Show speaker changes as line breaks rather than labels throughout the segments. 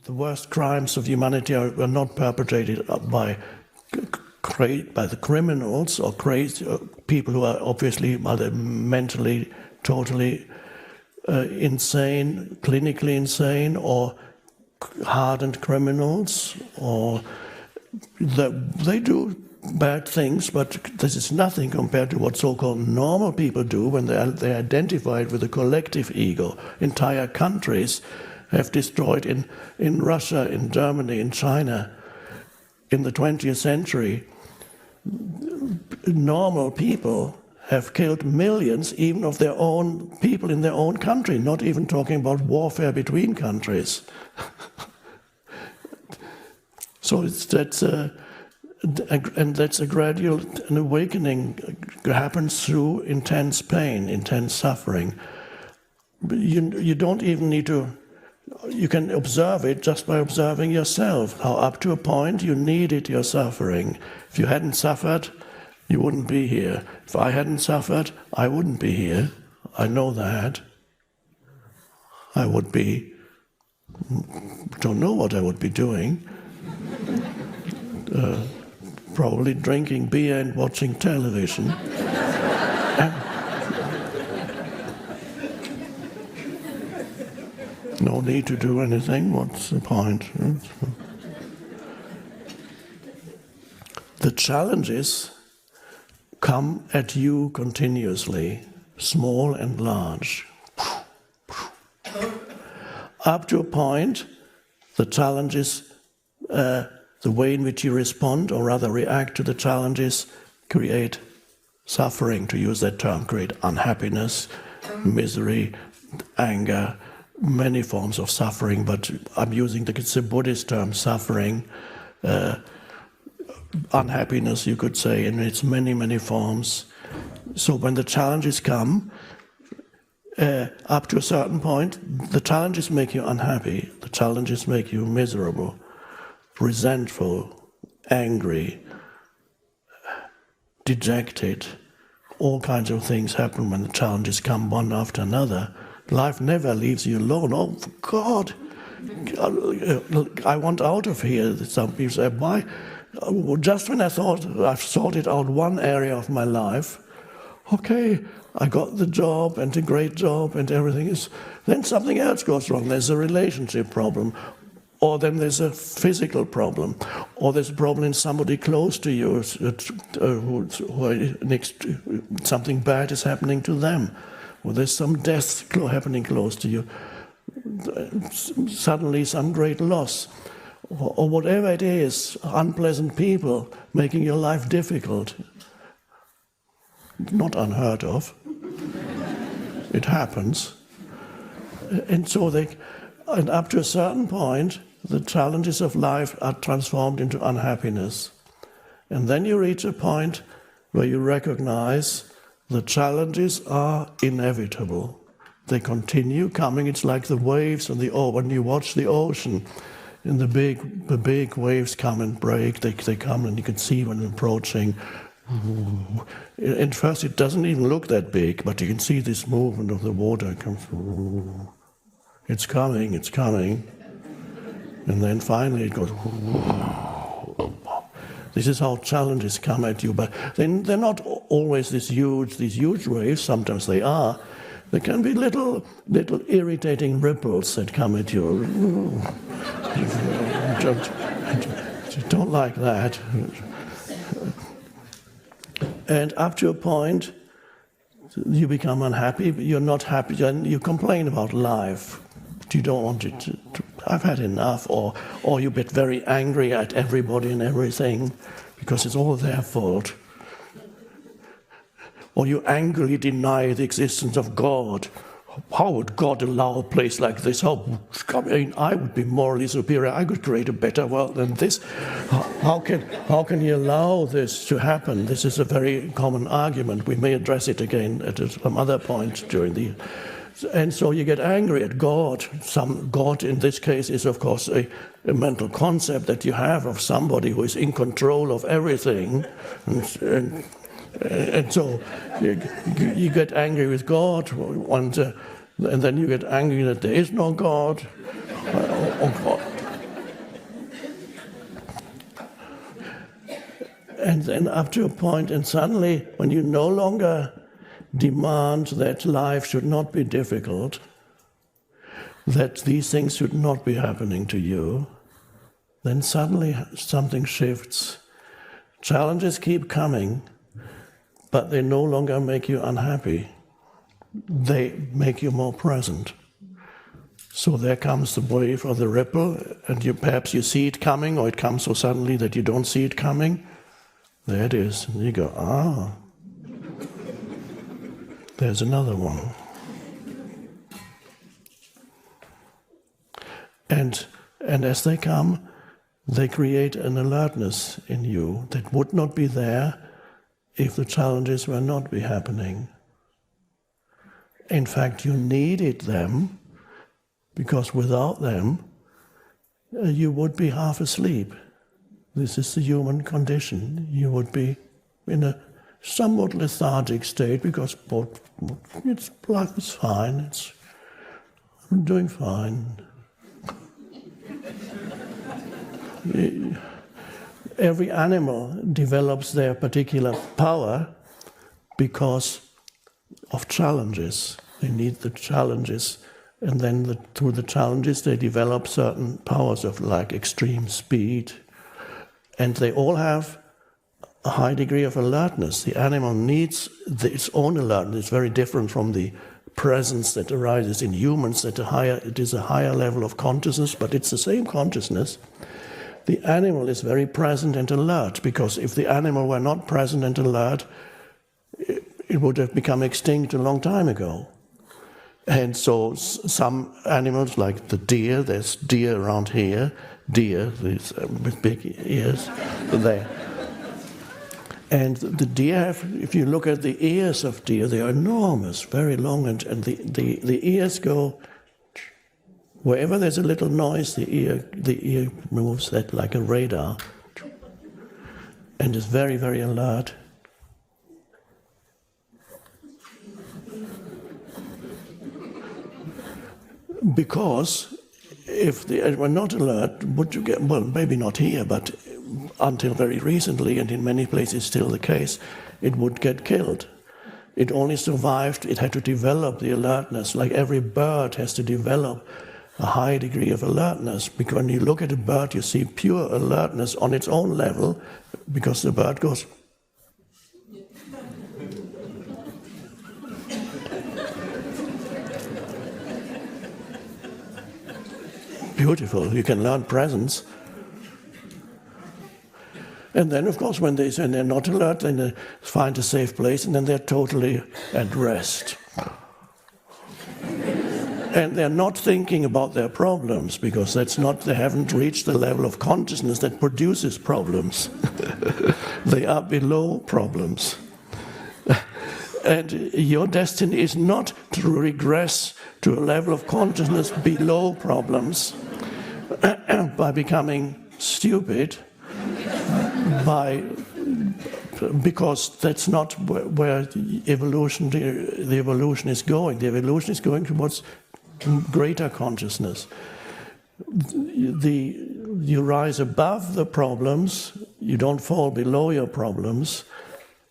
the worst crimes of humanity are not perpetrated by the criminals or crazy people who are obviously mentally totally insane, clinically insane, or hardened criminals, or they do bad things, but this is nothing compared to what so-called normal people do when they identify with the collective ego. Entire countries have destroyed in Russia, in Germany, in China. In the 20th century, normal people have killed millions even of their own people in their own country, not even talking about warfare between countries. So that's a gradual an awakening happens through intense pain, intense suffering. You don't even need to, you can observe it just by observing yourself, how up to a point you needed your suffering. If you hadn't suffered, you wouldn't be here. If I hadn't suffered, I wouldn't be here. I know that. I would be, don't know what I would be doing. Probably drinking beer and watching television. No need to do anything, what's the point? The challenges come at you continuously, small and large. Up to a point, the challenges, the way in which you respond, or rather react to the challenges, create suffering, to use that term, create unhappiness, misery, anger, many forms of suffering, but I'm using the Buddhist term, suffering, unhappiness, you could say, in its many, many forms. So when the challenges come, up to a certain point, the challenges make you unhappy, the challenges make you miserable, resentful, angry, dejected. All kinds of things happen when the challenges come one after another. Life never leaves you alone. Oh, for God, I want out of here. Some people say, why? Just when I thought I've sorted out one area of my life, okay, I got the job and a great job and everything is, then something else goes wrong. There's a relationship problem, or then there's a physical problem, or there's a problem in somebody close to you, something bad is happening to them, or there's some death happening close to you, suddenly some great loss. Or whatever it is, unpleasant people making your life difficult. Not unheard of. It happens. And so and up to a certain point, the challenges of life are transformed into unhappiness. And then you reach a point where you recognize the challenges are inevitable. They continue coming. It's like the waves and when you watch the ocean. And the big waves come and break, they come and you can see when they're approaching. At first it doesn't even look that big, but you can see this movement of the water comes. It's coming. And then finally it goes. This is how challenges come at you, but they're not always these huge waves, sometimes they are. There can be little irritating ripples that come at you. Don't like that. And up to a point, you become unhappy, but you're not happy, and you complain about life. You don't want it to I've had enough, or you get very angry at everybody and everything, because it's all their fault. Or you angrily deny the existence of God. How would God allow a place like this? I would be morally superior. I could create a better world than this. How can He allow this to happen? This is a very common argument. We may address it again at some other point during the... And so you get angry at God. God in this case is, of course, a mental concept that you have of somebody who is in control of everything. And so you get angry with God, and then you get angry that there is no God. And then up to a point, and suddenly, when you no longer demand that life should not be difficult, that these things should not be happening to you, then suddenly something shifts. Challenges keep coming, but they no longer make you unhappy. They make you more present. So there comes the wave or the ripple, and perhaps you see it coming, or it comes so suddenly that you don't see it coming. There it is. And you go, there's another one. And as they come, they create an alertness in you that would not be there if the challenges were not be happening. In fact, you needed them, because without them, you would be half asleep. This is the human condition. You would be in a somewhat lethargic state, because life is fine, I'm doing fine. Every animal develops their particular power because of challenges. They need the challenges, and then through the challenges they develop certain powers of like extreme speed. And they all have a high degree of alertness. The animal needs its own alertness. It's very different from the presence that arises in humans. It is a higher level of consciousness, but it's the same consciousness. The animal is very present and alert, because if the animal were not present and alert, it would have become extinct a long time ago. And so some animals, like the deer, there's deer around here, these, with big ears, there. And the deer have, if you look at the ears of deer, they are enormous, very long, and the ears go, wherever there's a little noise, the ear moves that like a radar, and is very, very alert. Because if they were not alert, would you get, well, maybe not here, but until very recently, and in many places still the case, it would get killed. It only survived, it had to develop the alertness, like every bird has to develop a high degree of alertness, because when you look at a bird, you see pure alertness on its own level, because the bird goes. Beautiful, you can learn presence. And then, of course, when they're not alert, then they find a safe place, and then they're totally at rest. And they're not thinking about their problems, because they haven't reached the level of consciousness that produces problems. They are below problems. And your destiny is not to regress to a level of consciousness below problems by becoming stupid, because that's not where the evolution is going. The evolution is going towards greater consciousness. You rise above the problems, you don't fall below your problems,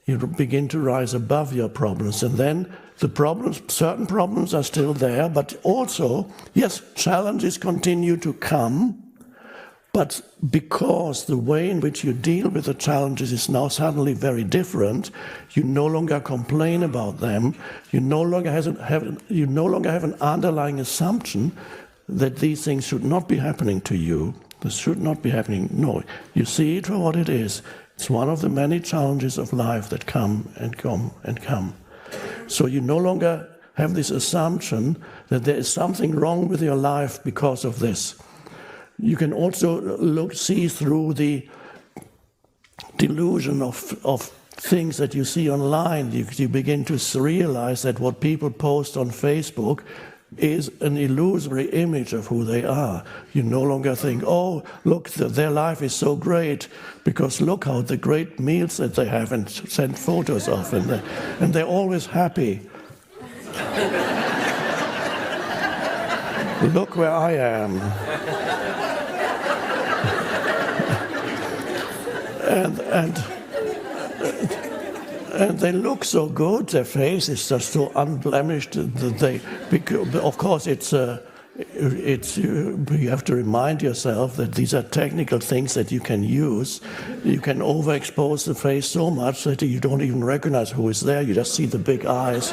you begin to rise above your problems, and then certain problems are still there, but also, yes, challenges continue to come, but because the way in which you deal with the challenges is now suddenly very different, you no longer complain about them, you no longer have an underlying assumption that these things should not be happening to you. This should not be happening. No, you see it for what it is. It's one of the many challenges of life that come and come and come. So you no longer have this assumption that there is something wrong with your life because of this. You can also see through the delusion of things that you see online. You begin to realize that what people post on Facebook is an illusory image of who they are. You no longer think, oh, look, their life is so great, because look how the great meals that they have, and send photos of, and they're always happy. Look where I am. And they look so good, their face is just so unblemished that they, because, of course you have to remind yourself that these are technical things that you can use. You can overexpose the face so much that you don't even recognize who is there, you just see the big eyes.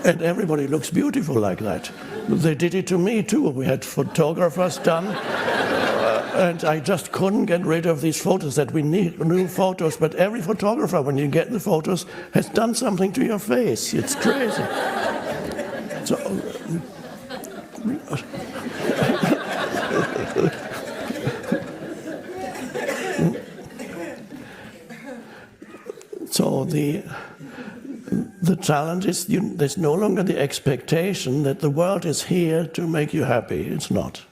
And everybody looks beautiful like that. They did it to me too. We had photographers done, and I just couldn't get rid of these photos, that we need new photos, but every photographer, when you get the photos, has done something to your face. It's crazy. So the challenge is there's no longer the expectation that the world is here to make you happy. It's not.